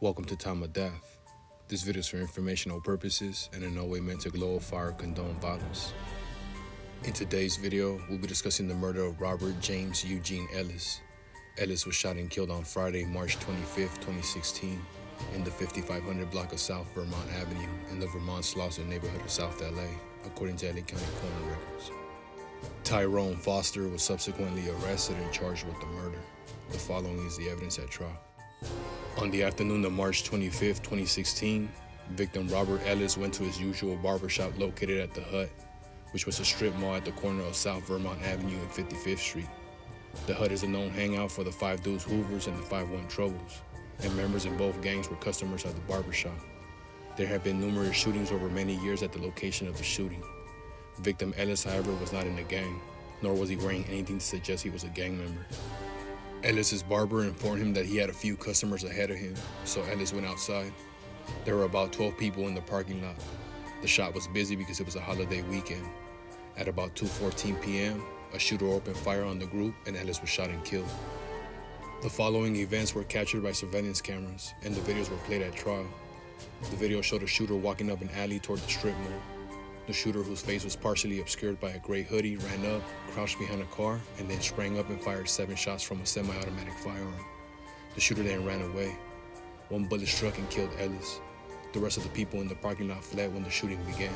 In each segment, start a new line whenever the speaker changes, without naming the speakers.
Welcome to Time of Death. This video is for informational purposes and in no way meant to glorify or condone violence. In today's video, we'll be discussing the murder of Robert James Eugene Ellis. Ellis was shot and killed on Friday, March 25, 2016, in the 5500 block of South Vermont Avenue in the Vermont-Slauson neighborhood of South LA, according to LA County coroner records. Tyrone Foster was subsequently arrested and charged with the murder. The following is the evidence at trial. On the afternoon of March 25, 2016, victim Robert Ellis went to his usual barbershop located at The Hut, which was a strip mall at the corner of South Vermont Avenue and 55th Street. The Hut is a known hangout for the Five Dudes Hoovers and the 5-1 Troubles, and members in both gangs were customers of the barbershop. There have been numerous shootings over many years at the location of the shooting. Victim Ellis, however, was not in a gang, nor was he wearing anything to suggest he was a gang member. Ellis's barber informed him that he had a few customers ahead of him, so Ellis went outside. There were about 12 people in the parking lot. The shop was busy because it was a holiday weekend. At about 2:14 p.m., a shooter opened fire on the group and Ellis was shot and killed. The following events were captured by surveillance cameras and the videos were played at trial. The video showed a shooter walking up an alley toward the strip mall. The shooter, whose face was partially obscured by a gray hoodie, ran up, crouched behind a car, and then sprang up and fired 7 shots from a semi-automatic firearm. The shooter then ran away. One bullet struck and killed Ellis. The rest of the people in the parking lot fled when the shooting began.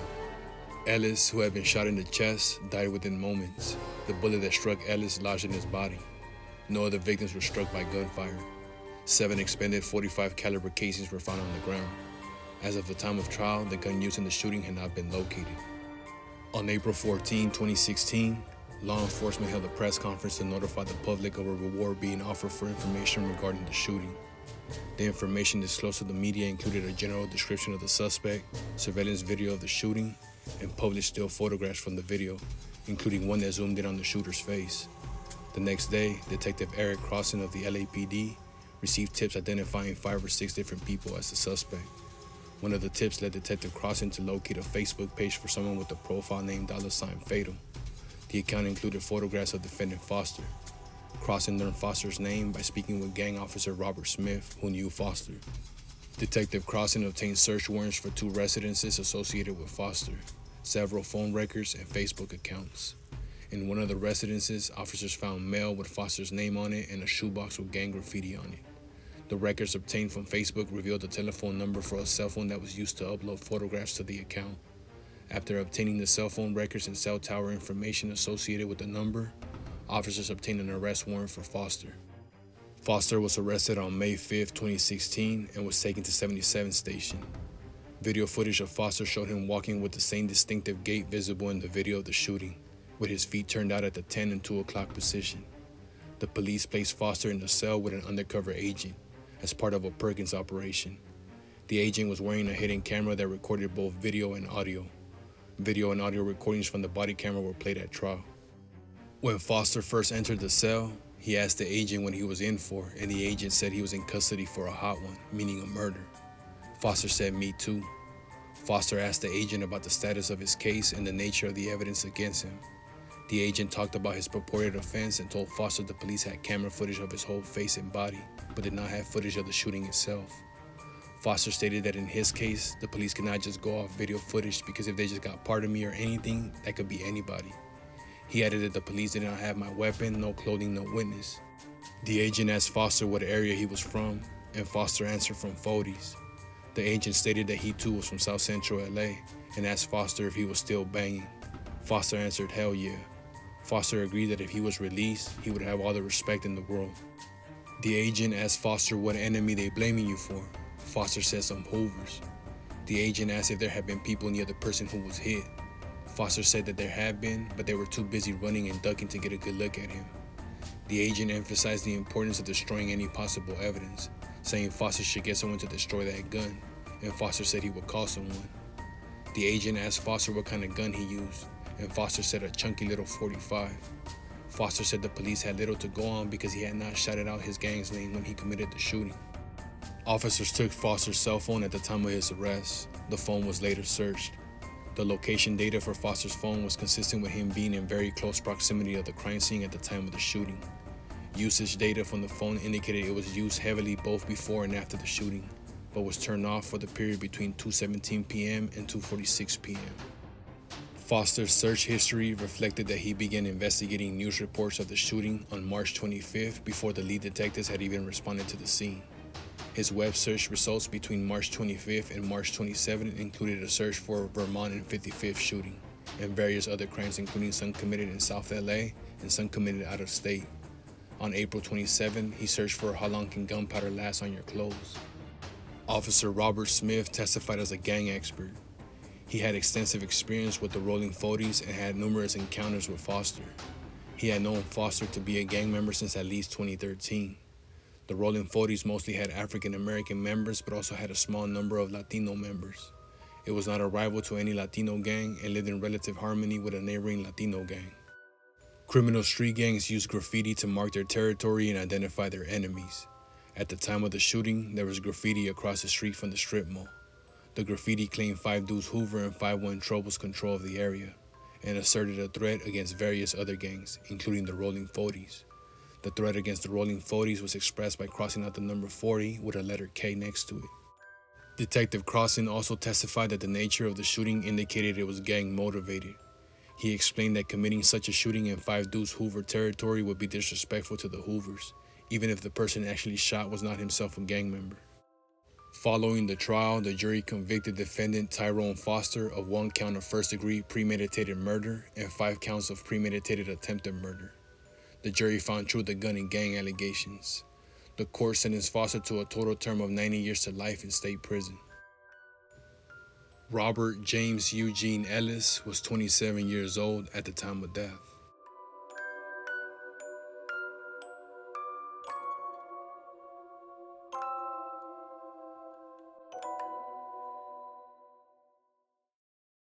Ellis, who had been shot in the chest, died within moments. The bullet that struck Ellis lodged in his body. No other victims were struck by gunfire. 7 expended .45 caliber casings were found on the ground. As of the time of trial, the gun used in the shooting had not been located. On April 14, 2016, law enforcement held a press conference to notify the public of a reward being offered for information regarding the shooting. The information disclosed to the media included a general description of the suspect, surveillance video of the shooting, and published still photographs from the video, including one that zoomed in on the shooter's face. The next day, Detective Eric Crossan of the LAPD received tips identifying 5 or 6 different people as the suspect. One of the tips led Detective Crossan to locate a Facebook page for someone with a profile named $Fatal. The account included photographs of defendant Foster. Crossan learned Foster's name by speaking with gang officer Robert Smith, who knew Foster. Detective Crossan obtained search warrants for 2 residences associated with Foster, several phone records, and Facebook accounts. In one of the residences, officers found mail with Foster's name on it and a shoebox with gang graffiti on it. The records obtained from Facebook revealed the telephone number for a cell phone that was used to upload photographs to the account. After obtaining the cell phone records and cell tower information associated with the number, officers obtained an arrest warrant for Foster. Foster was arrested on May 5, 2016 and was taken to 77th Station. Video footage of Foster showed him walking with the same distinctive gait visible in the video of the shooting, with his feet turned out at the 10 and 2 o'clock position. The police placed Foster in the cell with an undercover agent as part of a Perkins operation. The agent was wearing a hidden camera that recorded both video and audio. Video and audio recordings from the body camera were played at trial. When Foster first entered the cell, he asked the agent what he was in for, and the agent said he was in custody for a hot one, meaning a murder. Foster said, "Me too." Foster asked the agent about the status of his case and the nature of the evidence against him. The agent talked about his purported offense and told Foster the police had camera footage of his whole face and body, but did not have footage of the shooting itself. Foster stated that in his case, the police could not just go off video footage because if they just got part of me or anything, that could be anybody. He added that the police did not have my weapon, no clothing, no witness. The agent asked Foster what area he was from, and Foster answered from Fodes. The agent stated that he too was from South Central LA and asked Foster if he was still banging. Foster answered, "Hell yeah." Foster agreed that if he was released, he would have all the respect in the world. The agent asked Foster what enemy they blaming you for. Foster said some Hoovers. The agent asked if there had been people near the person who was hit. Foster said that there had been, but they were too busy running and ducking to get a good look at him. The agent emphasized the importance of destroying any possible evidence, saying Foster should get someone to destroy that gun, and Foster said he would call someone. The agent asked Foster what kind of gun he used, and Foster said a chunky little .45. Foster said the police had little to go on because he had not shouted out his gang's name when he committed the shooting. Officers took Foster's cell phone at the time of his arrest. The phone was later searched. The location data for Foster's phone was consistent with him being in very close proximity of the crime scene at the time of the shooting. Usage data from the phone indicated it was used heavily both before and after the shooting. but was turned off for the period between 2:17 p.m. and 2:46 p.m. Foster's search history reflected that he began investigating news reports of the shooting on March 25th before the lead detectives had even responded to the scene. His web search results between March 25th and March 27th included a search for Vermont and 55th shooting, and various other crimes including some committed in South LA and some committed out of state. On April 27, he searched for how long can gunpowder last on your clothes. Officer Robert Smith testified as a gang expert. He had extensive experience with the Rollin and had numerous encounters with Foster. He had known Foster to be a gang member since at least 2013. The Rollin mostly had African American members but also had a small number of Latino members. It was not a rival to any Latino gang and lived in relative harmony with a neighboring Latino gang. Criminal street gangs used graffiti to mark their territory and identify their enemies. At the time of the shooting, there was graffiti across the street from the strip mall. The graffiti claimed 5 Deuce Hoover and 5-1 Trouble's control of the area, and asserted a threat against various other gangs, including the Rollin Forties. The threat against the Rollin Forties was expressed by crossing out the number 40 with a letter K next to it. Detective Crossan also testified that the nature of the shooting indicated it was gang motivated. He explained that committing such a shooting in 5 Deuce Hoover territory would be disrespectful to the Hoovers, even if the person actually shot was not himself a gang member. Following the trial, the jury convicted defendant Tyrone Foster of 1 count of first-degree premeditated murder and 5 counts of premeditated attempted murder. The jury found true the gun and gang allegations. The court sentenced Foster to a total term of 90 years to life in state prison. Robert James Eugene Ellis was 27 years old at the time of death.